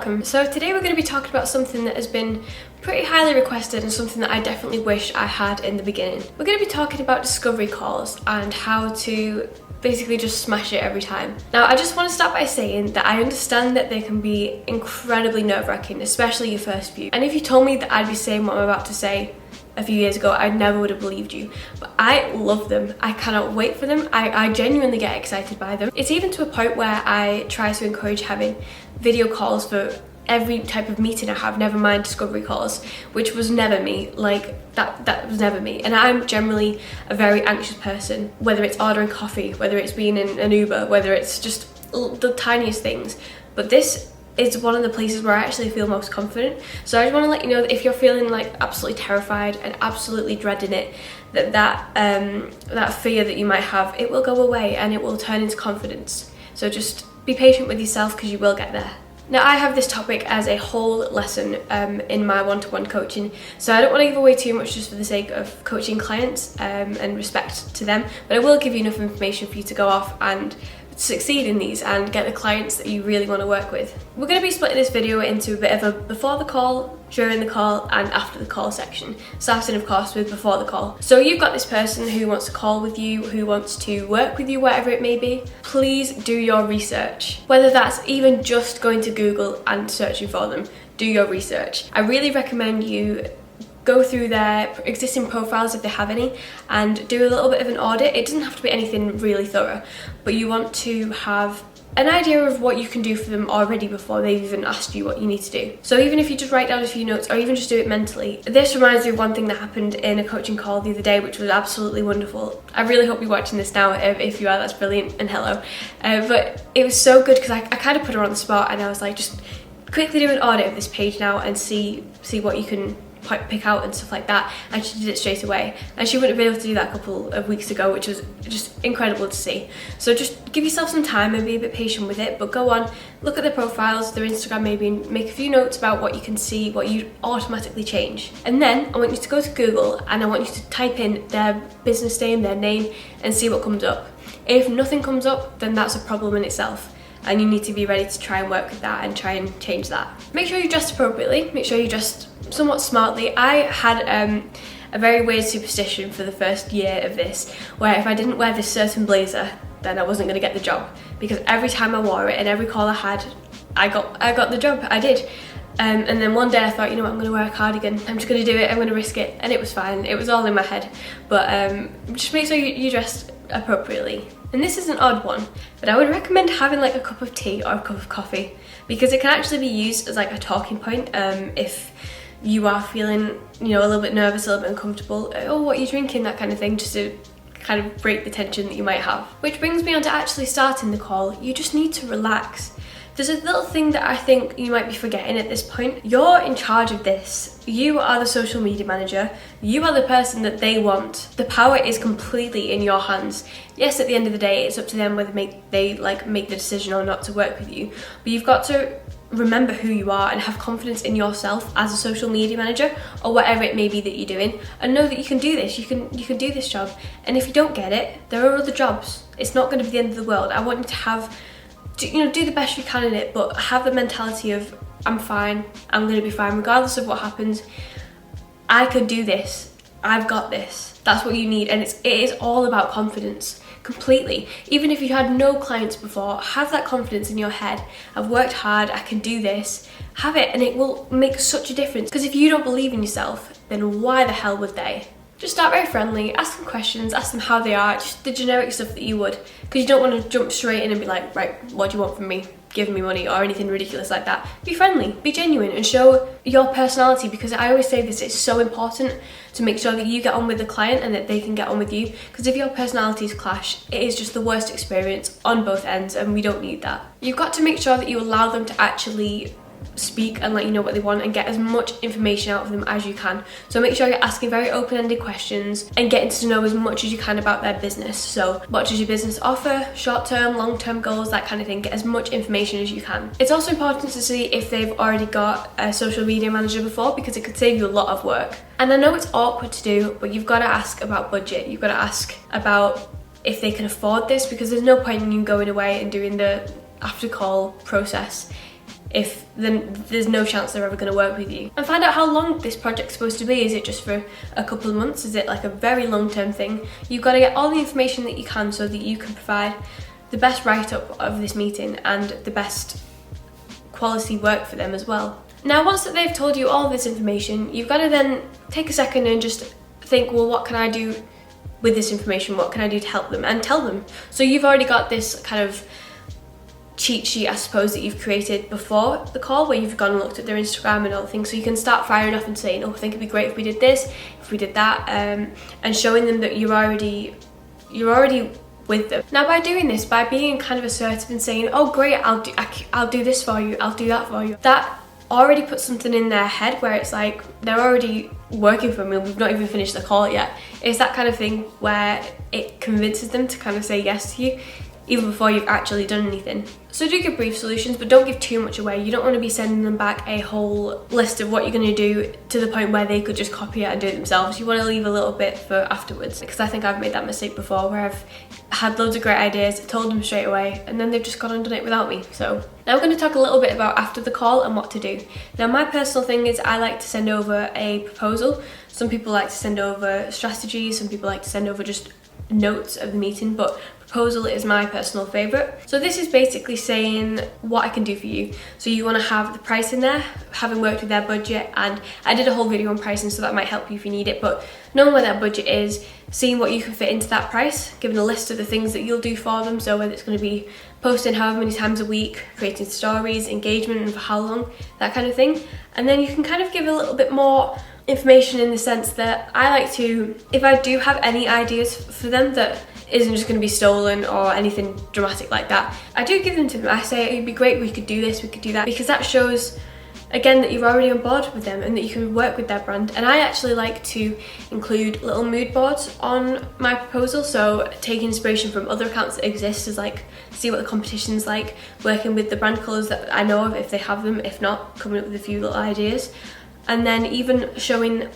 welcome. So today we're going to be talking about something that has been pretty highly requested and something that I definitely wish I had in the beginning. We're going to be talking about discovery calls and how to basically just smash it every time. Now, I just want to start by saying that I understand that they can be incredibly nerve-wracking, especially your first few. And if you told me that I'd be saying what I'm about to say a few years ago, I never would have believed you. But I love them. I cannot wait for them. I genuinely get excited by them. It's even to a point where I try to encourage having video calls for every type of meeting I have, never mind discovery calls, which was never me. Like that was never me. And I'm generally a very anxious person, whether it's ordering coffee, whether it's being in an Uber, whether it's just the tiniest things. But this is one of the places where I actually feel most confident. So I just want to let you know that if you're feeling like absolutely terrified and absolutely dreading it, that fear that you might have, it will go away and it will turn into confidence. So just be patient with yourself because you will get there. Now, I have this topic as a whole lesson in my one-to-one coaching, so I don't want to give away too much just for the sake of coaching clients and respect to them, but I will give you enough information for you to go off and succeed in these and get the clients that you really want to work with. We're going to be splitting this video into a bit of a before the call, during the call and after the call section, starting of course with before the call. So you've got this person who wants to call with you, who wants to work with you, whatever it may be. Please do your research, whether that's even just going to Google and searching for them. Do your research. I really recommend you go through their existing profiles if they have any and do a little bit of an audit. It doesn't have to be anything really thorough, but you want to have an idea of what you can do for them already before they've even asked you what you need to do. So even if you just write down a few notes or even just do it mentally. This reminds me of one thing that happened in a coaching call the other day, which was absolutely wonderful. I really hope you're watching this now. If you are, that's brilliant, and hello. But it was so good because I kind of put her on the spot and I was like, just quickly do an audit of this page now and see what you can pick out and stuff like that, and she did it straight away, and she wouldn't have been able to do that a couple of weeks ago, which was just incredible to see. So just give yourself some time and be a bit patient with it, but go on, look at their profiles, their Instagram maybe, and make a few notes about what you can see, what you automatically change. And then I want you to go to Google and I want you to type in their business name, their name, and see what comes up. If nothing comes up, then that's a problem in itself, and you need to be ready to try and work with that and try and change that. Make sure you dress appropriately, make sure you dress somewhat smartly. I had a very weird superstition for the first year of this, where if I didn't wear this certain blazer, then I wasn't going to get the job, because every time I wore it and every call I had, I got the job. I did. And then one day I thought, you know what, I'm going to wear a cardigan, I'm just going to do it, I'm going to risk it, and it was fine. It was all in my head, but just make sure you dress appropriately. And this is an odd one, but I would recommend having like a cup of tea or a cup of coffee, because it can actually be used as like a talking point if you are feeling, you know, a little bit nervous, a little bit uncomfortable. Oh, what are you drinking? That kind of thing, just to kind of break the tension that you might have. Which brings me on to actually starting the call. You just need to relax. There's a little thing that I think you might be forgetting at this point. You're in charge of this. You are the social media manager. You are the person that they want. The power is completely in your hands. Yes, at the end of the day, it's up to them whether they make the decision or not to work with you. But you've got to remember who you are and have confidence in yourself as a social media manager or whatever it may be that you're doing, and know that you can do this. You can do this job. And if you don't get it, there are other jobs. It's not going to be the end of the world. I want you to have, you know, do the best you can in it, but have the mentality of, I'm fine, I'm going to be fine regardless of what happens. I can do this. I've got this. That's what you need, and it is all about confidence. Completely. Even if you had no clients before, have that confidence in your head. I've worked hard, I can do this. Have it, and it will make such a difference. Because if you don't believe in yourself, then why the hell would they? Just start very friendly, ask them questions, ask them how they are, just the generic stuff that you would. Because you don't want to jump straight in and be like, right, what do you want from me? Give me money or anything ridiculous like that. Be friendly, be genuine, and show your personality, because I always say this, it's so important to make sure that you get on with the client and that they can get on with you, because if your personalities clash, it is just the worst experience on both ends, and we don't need that. You've got to make sure that you allow them to actually speak and let you know what they want and get as much information out of them as you can. So make sure you're asking very open-ended questions and getting to know as much as you can about their business. So what does your business offer, short-term, long-term goals, that kind of thing. Get as much information as you can. It's also important to see if they've already got a social media manager before, because it could save you a lot of work. And I know it's awkward to do, but you've got to ask about budget. You've got to ask about if they can afford this, because there's no point in you going away and doing the after call process if then there's no chance they're ever going to work with you. And find out how long this project's supposed to be. Is it just for a couple of months? Is it like a very long-term thing? You've got to get all the information that you can so that you can provide the best write-up of this meeting and the best quality work for them as well. Now, once that they've told you all this information, you've got to then take a second and just think, well, what can I do with this information? What can I do to help them? And tell them. So you've already got this kind of cheat sheet, I suppose, that you've created before the call, where you've gone and looked at their Instagram and all the things, so you can start firing off and saying, oh, I think it'd be great if we did this, if we did that, and showing them that you're already with them. Now, by doing this, by being kind of assertive and saying, oh great, I'll do this for you, I'll do that for you, that already puts something in their head where it's like they're already working for me, we've not even finished the call yet. It's that kind of thing where it convinces them to kind of say yes to you even before you've actually done anything. So do give brief solutions, but don't give too much away. You don't want to be sending them back a whole list of what you're going to do to the point where they could just copy it and do it themselves. You want to leave a little bit for afterwards, because I think I've made that mistake before where I've had loads of great ideas, told them straight away, and then they've just gone and done it without me. So now we're going to talk a little bit about after the call and what to do. Now, my personal thing is I like to send over a proposal. Some people like to send over strategies, some people like to send over just notes of the meeting, but proposal is my personal favourite. So this is basically saying what I can do for you. So you want to have the price in there, having worked with their budget, and I did a whole video on pricing, so that might help you if you need it, but knowing where their budget is, seeing what you can fit into that price, giving a list of the things that you'll do for them, so whether it's going to be posting however many times a week, creating stories, engagement, and for how long, that kind of thing. And then you can kind of give a little bit more information in the sense that I like to, if I do have any ideas for them that isn't just going to be stolen or anything dramatic like that, I do give them to them. I say it'd be great, we could do this, we could do that, because that shows again that you're already on board with them and that you can work with their brand. And I actually like to include little mood boards on my proposal, so taking inspiration from other accounts that exist, as like see what the competition's like, working with the brand colours that I know of if they have them, if not, coming up with a few little ideas, and then even showing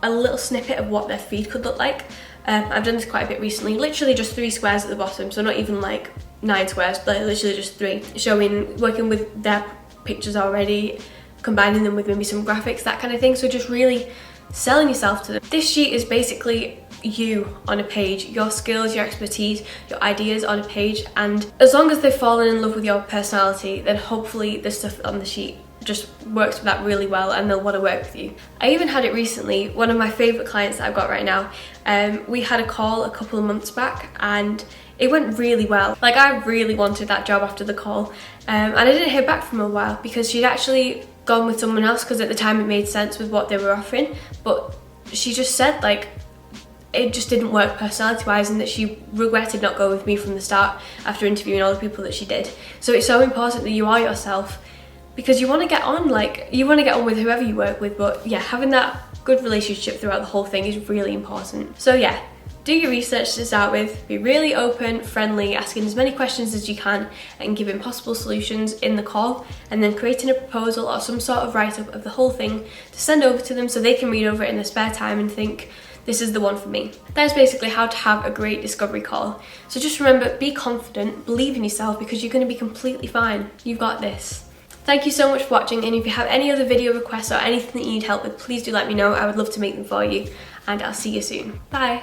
a little snippet of what their feed could look like. I've done this quite a bit recently, literally just 3 squares at the bottom, so not even like 9 squares, but literally just 3, showing, working with their pictures already, combining them with maybe some graphics, that kind of thing. So just really selling yourself to them. This sheet is basically you on a page, your skills, your expertise, your ideas on a page, and as long as they've fallen in love with your personality, then hopefully the stuff on the sheet just works with that really well and they'll want to work with you. I even had it recently, one of my favourite clients that I've got right now, we had a call a couple of months back and it went really well. Like, I really wanted that job after the call, and I didn't hear back from her a while because she'd actually gone with someone else, because at the time it made sense with what they were offering, but she just said like it just didn't work personality wise and that she regretted not going with me from the start after interviewing all the people that she did. So it's so important that you are yourself, because you want to get on, like you want to get on with whoever you work with, but yeah, having that good relationship throughout the whole thing is really important. So yeah, do your research to start with, be really open, friendly, asking as many questions as you can and giving possible solutions in the call, and then creating a proposal or some sort of write-up of the whole thing to send over to them so they can read over it in their spare time and think, this is the one for me. That is basically how to have a great discovery call. So just remember, be confident, believe in yourself, because you're going to be completely fine. You've got this. Thank you so much for watching, and if you have any other video requests or anything that you need help with, please do let me know. I would love to make them for you, and I'll see you soon. Bye.